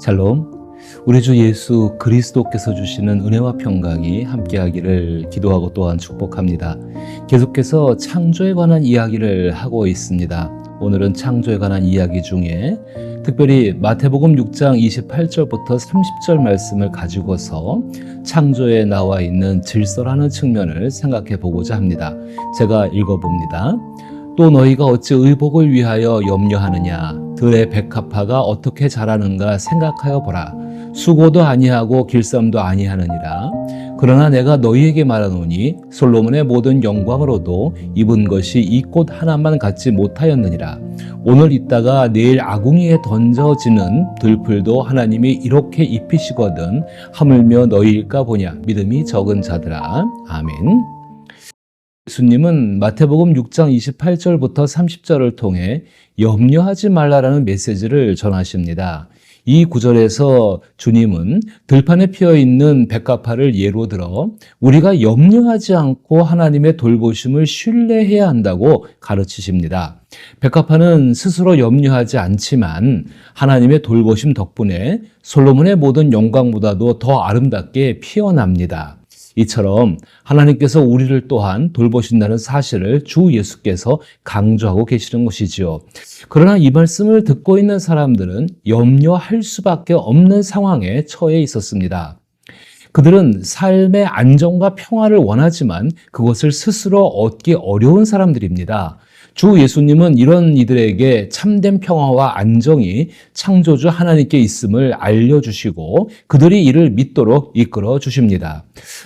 샬롬. 우리 주 예수 그리스도께서 주시는 은혜와 평강이 함께하기를 기도하고 또한 축복합니다. 계속해서 창조에 관한 이야기를 하고 있습니다. 오늘은 창조에 관한 이야기 중에 특별히 마태복음 6장 28절부터 30절 말씀을 가지고서 창조에 나와 있는 질서라는 측면을 생각해 보고자 합니다. 제가 읽어봅니다. 또 너희가 어찌 의복을 위하여 염려하느냐? 들의 백합화가 어떻게 자라는가 생각하여 보라. 수고도 아니하고 길쌈도 아니하느니라. 그러나 내가 너희에게 말하노니 솔로몬의 모든 영광으로도 입은 것이 이 꽃 하나만 갖지 못하였느니라. 오늘 있다가 내일 아궁이에 던져지는 들풀도 하나님이 이렇게 입히시거든 하물며 너희일까 보냐. 믿음이 적은 자들아. 아멘. 예수님은 마태복음 6장 28절부터 30절을 통해 염려하지 말라라는 메시지를 전하십니다. 이 구절에서 주님은 들판에 피어있는 백합화를 예로 들어 우리가 염려하지 않고 하나님의 돌보심을 신뢰해야 한다고 가르치십니다. 백합화는 스스로 염려하지 않지만 하나님의 돌보심 덕분에 솔로몬의 모든 영광보다도 더 아름답게 피어납니다. 이처럼 하나님께서 우리를 또한 돌보신다는 사실을 주 예수께서 강조하고 계시는 것이지요. 그러나 이 말씀을 듣고 있는 사람들은 염려할 수밖에 없는 상황에 처해 있었습니다. 그들은 삶의 안정과 평화를 원하지만 그것을 스스로 얻기 어려운 사람들입니다. 주 예수님은 이런 이들에게 참된 평화와 안정이 창조주 하나님께 있음을 알려주시고 그들이 이를 믿도록 이끌어 주십니다.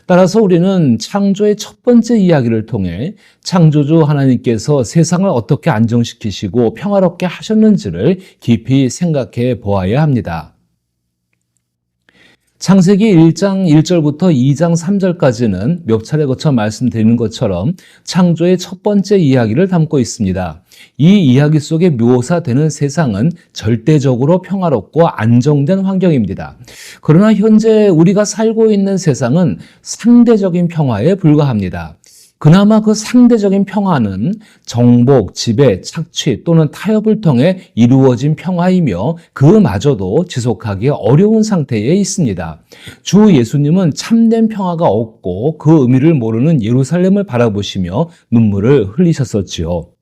따라서 우리는 창조의 첫 번째 이야기를 통해 창조주 하나님께서 세상을 어떻게 안정시키시고 평화롭게 하셨는지를 깊이 생각해 보아야 합니다. 창세기 1장 1절부터 2장 3절까지는 몇 차례 거쳐 말씀드리는 것처럼 창조의 첫 번째 이야기를 담고 있습니다. 이 이야기 속에 묘사되는 세상은 절대적으로 평화롭고 안정된 환경입니다. 그러나 현재 우리가 살고 있는 세상은 상대적인 평화에 불과합니다. 그나마 그 상대적인 평화는 정복, 지배, 착취 또는 타협을 통해 이루어진 평화이며 그마저도 지속하기 어려운 상태에 있습니다. 주 예수님은 참된 평화가 없고 그 의미를 모르는 예루살렘을 바라보시며 눈물을 흘리셨었지요.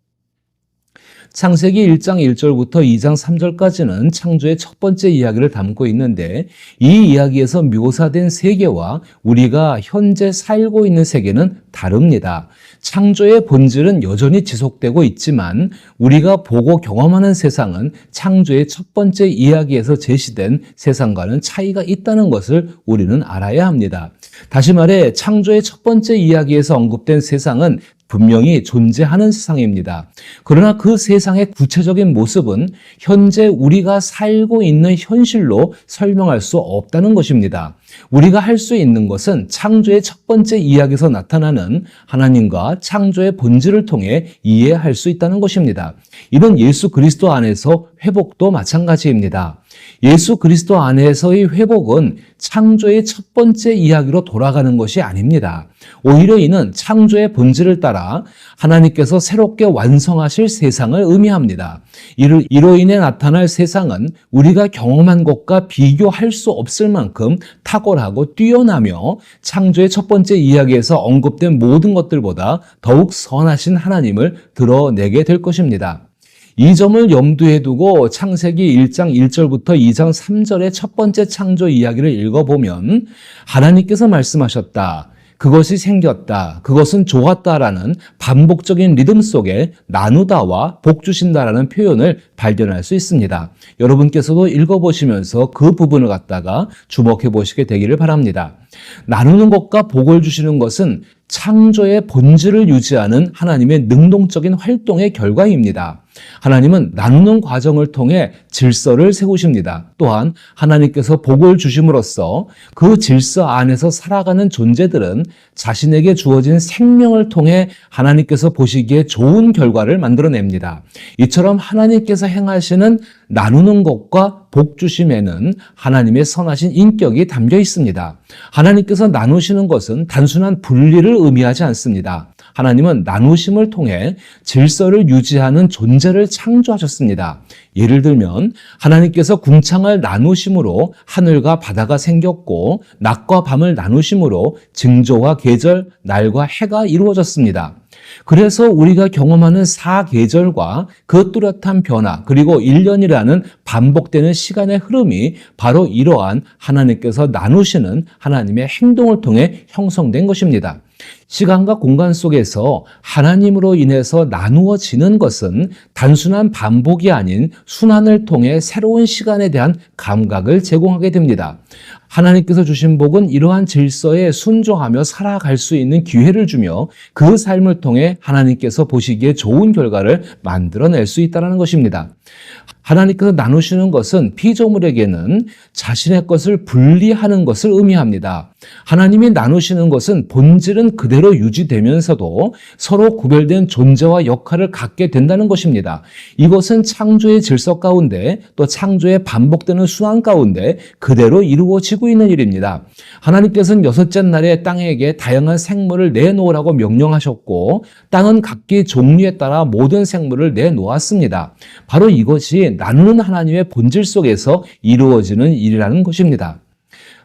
창세기 1장 1절부터 2장 3절까지는 창조의 첫 번째 이야기를 담고 있는데 이 이야기에서 묘사된 세계와 우리가 현재 살고 있는 세계는 다릅니다. 창조의 본질은 여전히 지속되고 있지만 우리가 보고 경험하는 세상은 창조의 첫 번째 이야기에서 제시된 세상과는 차이가 있다는 것을 우리는 알아야 합니다. 다시 말해 창조의 첫 번째 이야기에서 언급된 세상은 분명히 존재하는 세상입니다. 그러나 그 세상의 구체적인 모습은 현재 우리가 살고 있는 현실로 설명할 수 없다는 것입니다. 우리가 할 수 있는 것은 창조의 첫 번째 이야기에서 나타나는 하나님과 창조의 본질을 통해 이해할 수 있다는 것입니다. 이는 예수 그리스도 안에서 회복도 마찬가지입니다. 예수 그리스도 안에서의 회복은 창조의 첫 번째 이야기로 돌아가는 것이 아닙니다. 오히려 이는 창조의 본질을 따라 하나님께서 새롭게 완성하실 세상을 의미합니다. 이로 인해 나타날 세상은 우리가 경험한 것과 비교할 수 없을 만큼 탁월하고 뛰어나며 창조의 첫 번째 이야기에서 언급된 모든 것들보다 더욱 선하신 하나님을 드러내게 될 것입니다. 이 점을 염두에 두고 창세기 1장 1절부터 2장 3절의 첫 번째 창조 이야기를 읽어보면 하나님께서 말씀하셨다. 그것이 생겼다. 그것은 좋았다라는 반복적인 리듬 속에 나누다와 복 주신다라는 표현을 발견할 수 있습니다. 여러분께서도 읽어보시면서 그 부분을 갖다가 주목해 보시게 되기를 바랍니다. 나누는 것과 복을 주시는 것은 창조의 본질을 유지하는 하나님의 능동적인 활동의 결과입니다. 하나님은 나누는 과정을 통해 질서를 세우십니다. 또한 하나님께서 복을 주심으로써 그 질서 안에서 살아가는 존재들은 자신에게 주어진 생명을 통해 하나님께서 보시기에 좋은 결과를 만들어냅니다. 이처럼 하나님께서 행하시는 나누는 것과 복 주심에는 하나님의 선하신 인격이 담겨 있습니다. 하나님께서 나누시는 것은 단순한 분리를 의미하지 않습니다. 하나님은 나누심을 통해 질서를 유지하는 존재를 창조하셨습니다. 예를 들면 하나님께서 궁창을 나누심으로 하늘과 바다가 생겼고 낮과 밤을 나누심으로 징조와 계절, 날과 해가 이루어졌습니다. 그래서 우리가 경험하는 사계절과 그 뚜렷한 변화, 그리고 1년이라는 반복되는 시간의 흐름이 바로 이러한 하나님께서 나누시는 하나님의 행동을 통해 형성된 것입니다. 시간과 공간 속에서 하나님으로 인해서 나누어지는 것은 단순한 반복이 아닌 순환을 통해 새로운 시간에 대한 감각을 제공하게 됩니다. 하나님께서 주신 복은 이러한 질서에 순종하며 살아갈 수 있는 기회를 주며 그 삶을 통해 하나님께서 보시기에 좋은 결과를 만들어낼 수 있다는 것입니다. 하나님께서 나누시는 것은 피조물에게는 자신의 것을 분리하는 것을 의미합니다. 하나님이 나누시는 것은 본질은 그대로 유지되면서도 서로 구별된 존재와 역할을 갖게 된다는 것입니다. 이것은 창조의 질서 가운데 또 창조의 반복되는 순환 가운데 그대로 이루어지고 있는 일입니다. 하나님께서는 6째 날에 땅에게 다양한 생물을 내놓으라고 명령하셨고 땅은 각기 종류에 따라 모든 생물을 내놓았습니다. 바로 이것이 나누는 하나님의 본질 속에서 이루어지는 일이라는 것입니다.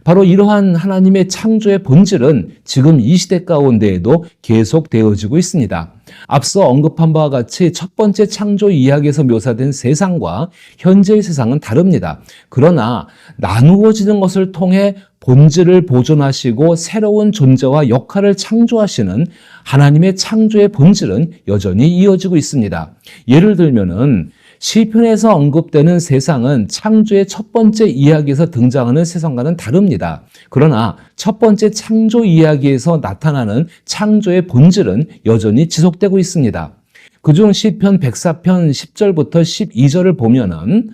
바로 이러한 하나님의 창조의 본질은 지금 이 시대 가운데에도 계속되어지고 있습니다. 앞서 언급한 바와 같이 첫 번째 창조 이야기에서 묘사된 세상과 현재의 세상은 다릅니다. 그러나 나누어지는 것을 통해 본질을 보존하시고 새로운 존재와 역할을 창조하시는 하나님의 창조의 본질은 여전히 이어지고 있습니다. 예를 들면은 시편에서 언급되는 세상은 창조의 첫 번째 이야기에서 등장하는 세상과는 다릅니다. 그러나 첫 번째 창조 이야기에서 나타나는 창조의 본질은 여전히 지속되고 있습니다. 그중 시편 104편 10절부터 12절을 보면은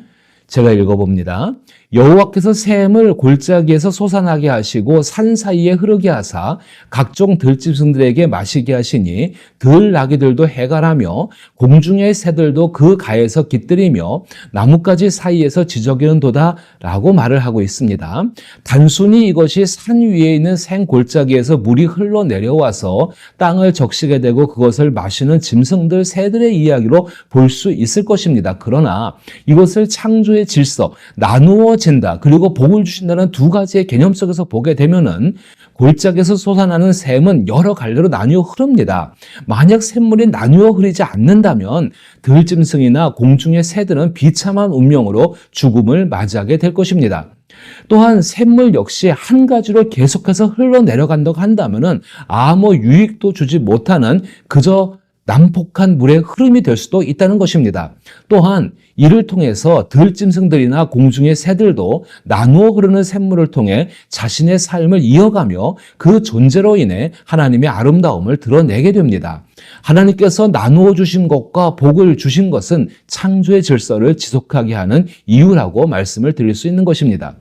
제가 읽어봅니다. 여호와께서 샘을 골짜기에서 솟아나게 하시고 산 사이에 흐르게 하사 각종 들짐승들에게 마시게 하시니 들나귀들도 해갈하며 공중의 새들도 그 가에서 깃들이며 나뭇가지 사이에서 지저귀는도다 라고 말을 하고 있습니다. 단순히 이것이 산 위에 있는 생 골짜기에서 물이 흘러내려와서 땅을 적시게 되고 그것을 마시는 짐승들, 새들의 이야기로 볼 수 있을 것입니다. 그러나 이것을 창조의 질서, 나누어진다, 그리고 복을 주신다는 두 가지의 개념 속에서 보게 되면은 골짜기에서 솟아나는 샘은 여러 갈래로 나뉘어 흐릅니다. 만약 샘물이 나뉘어 흐르지 않는다면 들짐승이나 공중의 새들은 비참한 운명으로 죽음을 맞이하게 될 것입니다. 또한 샘물 역시 한 가지로 계속해서 흘러내려간다고 한다면은 아무 유익도 주지 못하는 그저 난폭한 물의 흐름이 될 수도 있다는 것입니다. 또한 이를 통해서 들짐승들이나 공중의 새들도 나누어 흐르는 샘물을 통해 자신의 삶을 이어가며 그 존재로 인해 하나님의 아름다움을 드러내게 됩니다. 하나님께서 나누어 주신 것과 복을 주신 것은 창조의 질서를 지속하게 하는 이유라고 말씀을 드릴 수 있는 것입니다.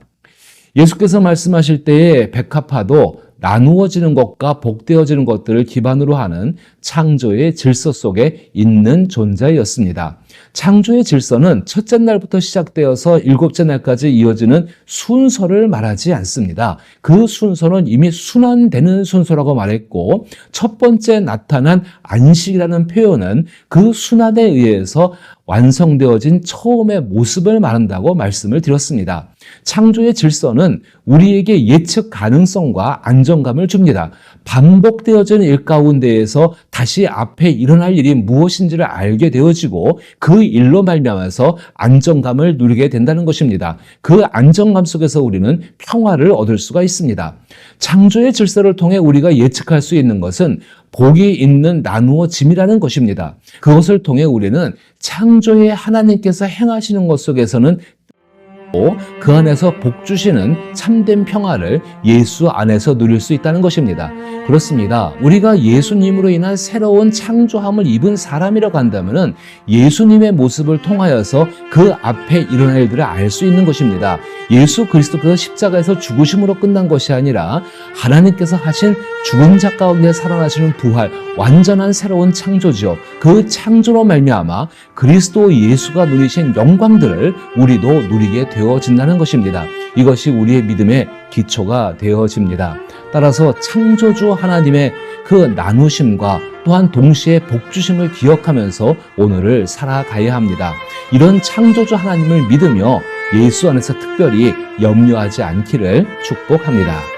예수께서 말씀하실 때에 백합화도 나누어지는 것과 복되어지는 것들을 기반으로 하는 창조의 질서 속에 있는 존재였습니다. 창조의 질서는 첫째 날부터 시작되어서 일곱째 날까지 이어지는 순서를 말하지 않습니다. 그 순서는 이미 순환되는 순서라고 말했고 첫 번째 나타난 안식이라는 표현은 그 순환에 의해서 완성되어진 처음의 모습을 말한다고 말씀을 드렸습니다. 창조의 질서는 우리에게 예측 가능성과 안정감을 줍니다. 반복되어진 일 가운데에서 다시 앞에 일어날 일이 무엇인지를 알게 되어지고 그 일로 말미암아서 안정감을 누리게 된다는 것입니다. 그 안정감 속에서 우리는 평화를 얻을 수가 있습니다. 창조의 질서를 통해 우리가 예측할 수 있는 것은 복이 있는 나누어짐이라는 것입니다. 그것을 통해 우리는 창조의 하나님께서 행하시는 것 속에서는 그 안에서 복 주시는 참된 평화를 예수 안에서 누릴 수 있다는 것입니다. 그렇습니다. 우리가 예수님으로 인한 새로운 창조함을 입은 사람이라고 한다면 예수님의 모습을 통하여서 그 앞에 일어날 일들을 알 수 있는 것입니다. 예수 그리스도께서 십자가에서 죽으심으로 끝난 것이 아니라 하나님께서 하신 죽은 자 가운데 살아나시는 부활, 완전한 새로운 창조죠. 그 창조로 말미암아 그리스도 예수가 누리신 영광들을 우리도 누리게 되어 되어진다는 것입니다. 이것이 우리의 믿음의 기초가 되어집니다. 따라서 창조주 하나님의 그 나누심과 또한 동시에 복주심을 기억하면서 오늘을 살아가야 합니다. 이런 창조주 하나님을 믿으며 예수 안에서 특별히 염려하지 않기를 축복합니다.